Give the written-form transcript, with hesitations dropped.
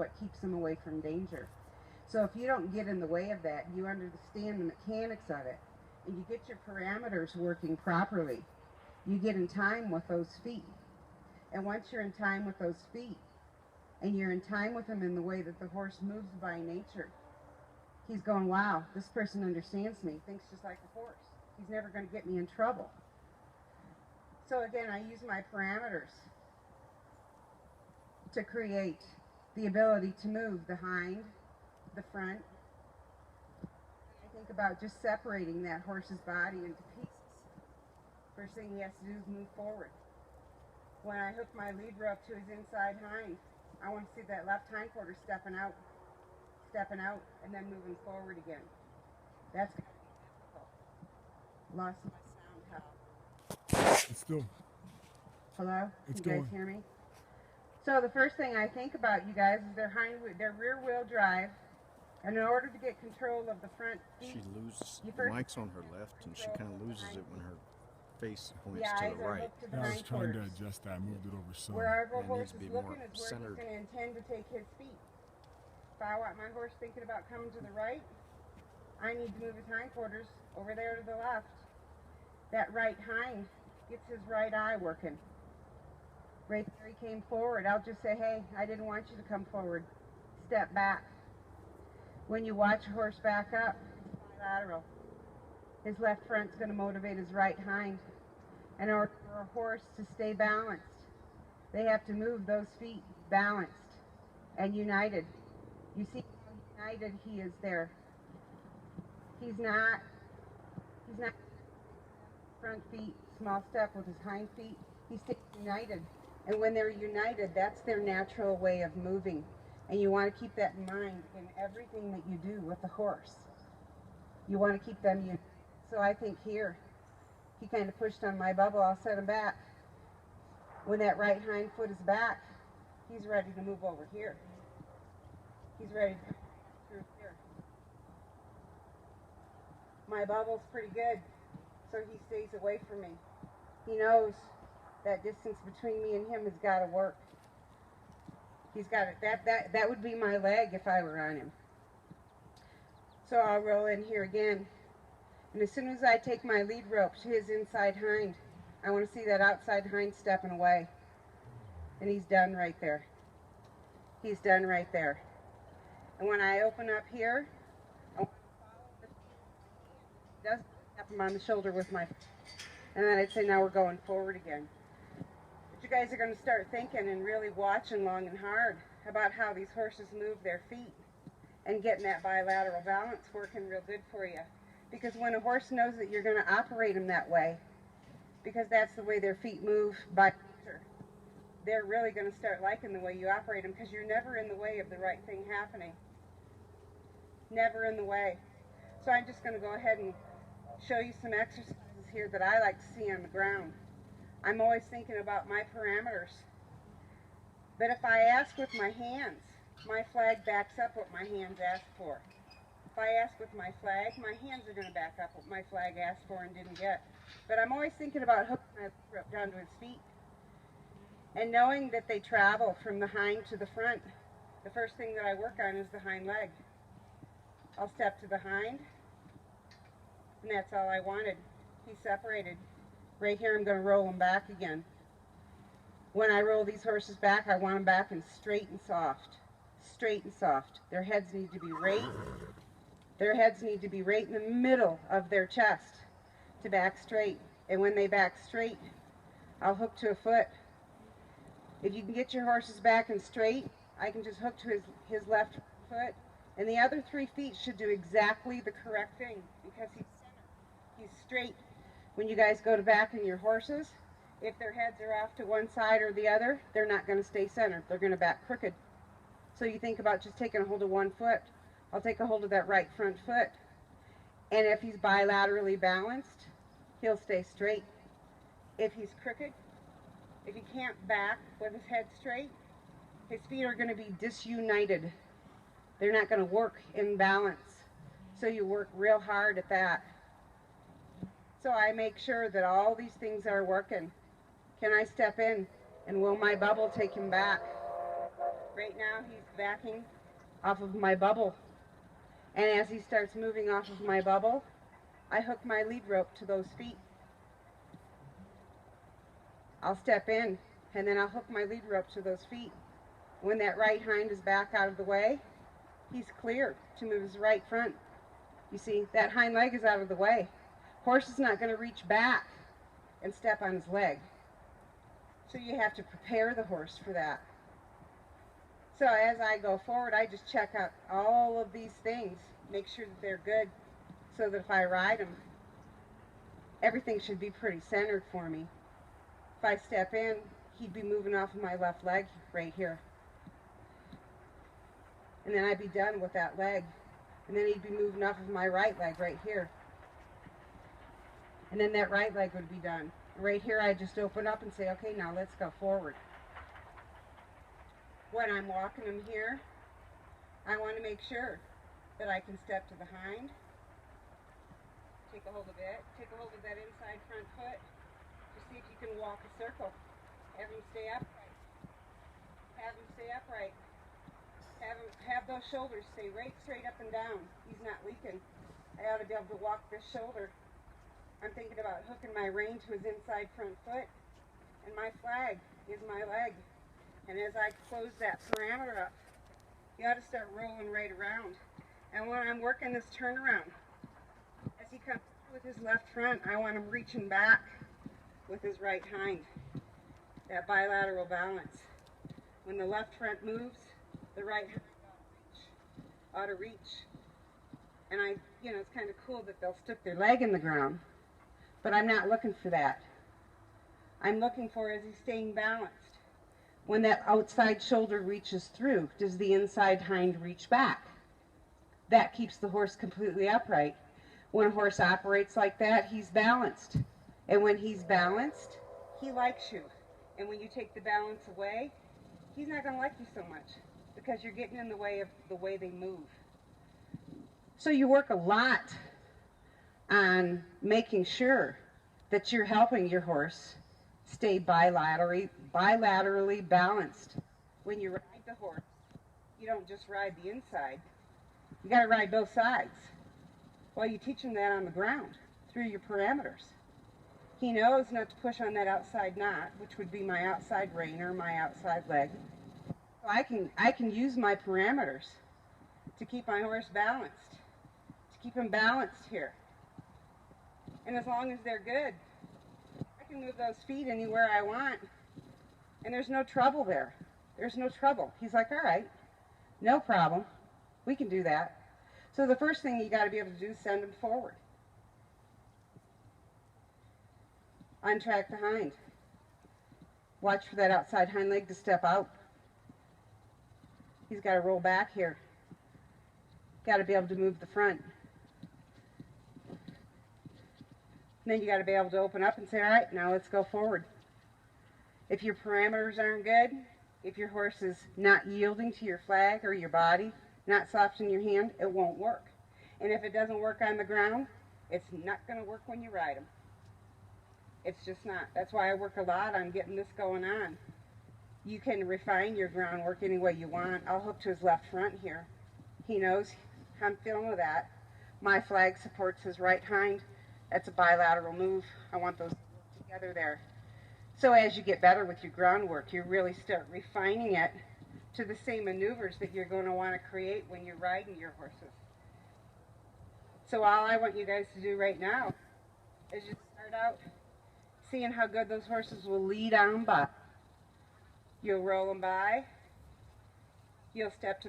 what keeps them away from danger. So if you don't get in the way of that, you understand the mechanics of it, and you get your parameters working properly, you get in time with those feet. And once you're in time with those feet, and you're in time with them in the way that the horse moves by nature, he's going, wow, this person understands me, thinks just like a horse. He's never going to get me in trouble. So again, I use my parameters to create the ability to move the hind, the front. I think about just separating that horse's body into pieces. First thing he has to do is move forward. When I hook my lead rope to his inside hind, I want to see that left hindquarter stepping out, and then moving forward again. That's going to be difficult. Lost my sound, how? It's still. Hello? It's Can you guys hear me? So the first thing I think about, you guys, is their rear wheel drive. And in order to get control of the front feet, she loses the mic's on her left, and she kind of loses it when her face points to the right. I was trying to adjust that. I moved it over some. Wherever a horse is looking is where centered. he's going to intend to take his feet. If I want my horse thinking about coming to the right, I need to move his hindquarters over there to the left. That right hind gets his right eye working. Right there he came forward. I'll just say, hey, I didn't want you to come forward. Step back. When you watch a horse back up, bilateral. His left front's going to motivate his right hind. In order for a horse to stay balanced, they have to move those feet balanced and united. You see how united he is there. He's not front feet, small step with his hind feet. He stays united. And when they're united, that's their natural way of moving. And you want to keep that in mind in everything that you do with the horse. You want to keep them united. So I think here, he kind of pushed on my bubble. I'll set him back. When that right hind foot is back, he's ready to move over here. He's ready to come through here. My bubble's pretty good, so he stays away from me. He knows that distance between me and him has got to work. He's got it. That would be my leg if I were on him. So I'll roll in here again. And as soon as I take my lead rope to his inside hind, I want to see that outside hind stepping away. And he's done right there. He's done right there. And when I open up here, I want to follow the feet. He doesn't tap him on the shoulder with my foot. And then I'd say, now we're going forward again. But you guys are going to start thinking and really watching long and hard about how these horses move their feet and getting that bilateral balance working real good for you. Because when a horse knows that you're going to operate them that way, because that's the way their feet move by nature, they're really going to start liking the way you operate them, because you're never in the way of the right thing happening. Never in the way. So I'm just going to go ahead and show you some exercises here that I like to see on the ground. I'm always thinking about my parameters. But if I ask with my hands, my flag backs up what my hands ask for. If I ask with my flag, my hands are going to back up what my flag asked for and didn't get. But I'm always thinking about hooking my rope down to his feet. And knowing that they travel from the hind to the front, the first thing that I work on is the hind leg. I'll step to the hind, and that's all I wanted. He's separated. Right here I'm going to roll him back again. When I roll these horses back, I want them back and straight and soft. Straight and soft. Their heads need to be right. Their heads need to be right in the middle of their chest to back straight. And when they back straight, I'll hook to a foot. If you can get your horses back and straight, I can just hook to his left foot. And the other 3 feet should do exactly the correct thing, because he's centered. He's straight. When you guys go to back in your horses, if their heads are off to one side or the other, they're not going to stay centered. They're going to back crooked. So you think about just taking a hold of one foot. I'll take a hold of that right front foot. And if he's bilaterally balanced, he'll stay straight. If he's crooked, if he can't back with his head straight, his feet are going to be disunited. They're not going to work in balance. So you work real hard at that. So I make sure that all these things are working. Can I step in? And will my bubble take him back? Right now he's backing off of my bubble. And as he starts moving off of my bubble, I hook my lead rope to those feet. I'll step in, and then I'll hook my lead rope to those feet. When that right hind is back out of the way, he's clear to move his right front. You see, that hind leg is out of the way. Horse is not going to reach back and step on his leg. So you have to prepare the horse for that. So as I go forward, I just check out all of these things, make sure that they're good, so that if I ride them, everything should be pretty centered for me. If I step in, he'd be moving off of my left leg right here. And then I'd be done with that leg. And then he'd be moving off of my right leg right here. And then that right leg would be done. Right here, I just open up and say, okay, now let's go forward. When I'm walking him here, I want to make sure that I can step to the hind. Take a hold of it. Take a hold of that inside front foot. Just see if you can walk a circle. Have him stay upright. Have him stay upright. Have those shoulders stay right straight up and down. He's not leaking. I ought to be able to walk this shoulder. I'm thinking about hooking my rein to his inside front foot, and my flag is my leg. And as I close that parameter up, you ought to start rolling right around. And when I'm working this turnaround, as he comes with his left front, I want him reaching back with his right hind. That bilateral balance. When the left front moves, the right hind ought to reach. And it's kind of cool that they'll stick their leg in the ground, but I'm not looking for that. I'm looking for, is he staying balanced? When that outside shoulder reaches through, does the inside hind reach back? That keeps the horse completely upright. When a horse operates like that, he's balanced. And when he's balanced, he likes you. And when you take the balance away, he's not going to like you so much, because you're getting in the way of the way they move. So you work a lot on making sure that you're helping your horse stay bilaterally balanced. When you ride the horse, you don't just ride the inside. You got to ride both sides. Well, you teach him that on the ground through your parameters. He knows not to push on that outside knot, which would be my outside rein or my outside leg. So I can use my parameters to keep my horse balanced, to keep him balanced here. And as long as they're good, I can move those feet anywhere I want, and there's no trouble there. There's no trouble. He's like, all right, no problem. We can do that. So the first thing you got to be able to do is send him forward. Untrack the hind. Watch for that outside hind leg to step out. He's got to roll back here. Got to be able to move the front. And then you got to be able to open up and say, all right, now let's go forward. If your parameters aren't good, if your horse is not yielding to your flag or your body, not soft in your hand, it won't work. And if it doesn't work on the ground, it's not going to work when you ride him. It's just not. That's why I work a lot on getting this going on. You can refine your groundwork any way you want. I'll hook to his left front here. He knows I'm feeling with that. My flag supports his right hind. That's a bilateral move. I want those together there. So as you get better with your groundwork, you really start refining it to the same maneuvers that you're going to want to create when you're riding your horses. So all I want you guys to do right now is just start out seeing how good those horses will lead on by. You'll roll them by. You'll step to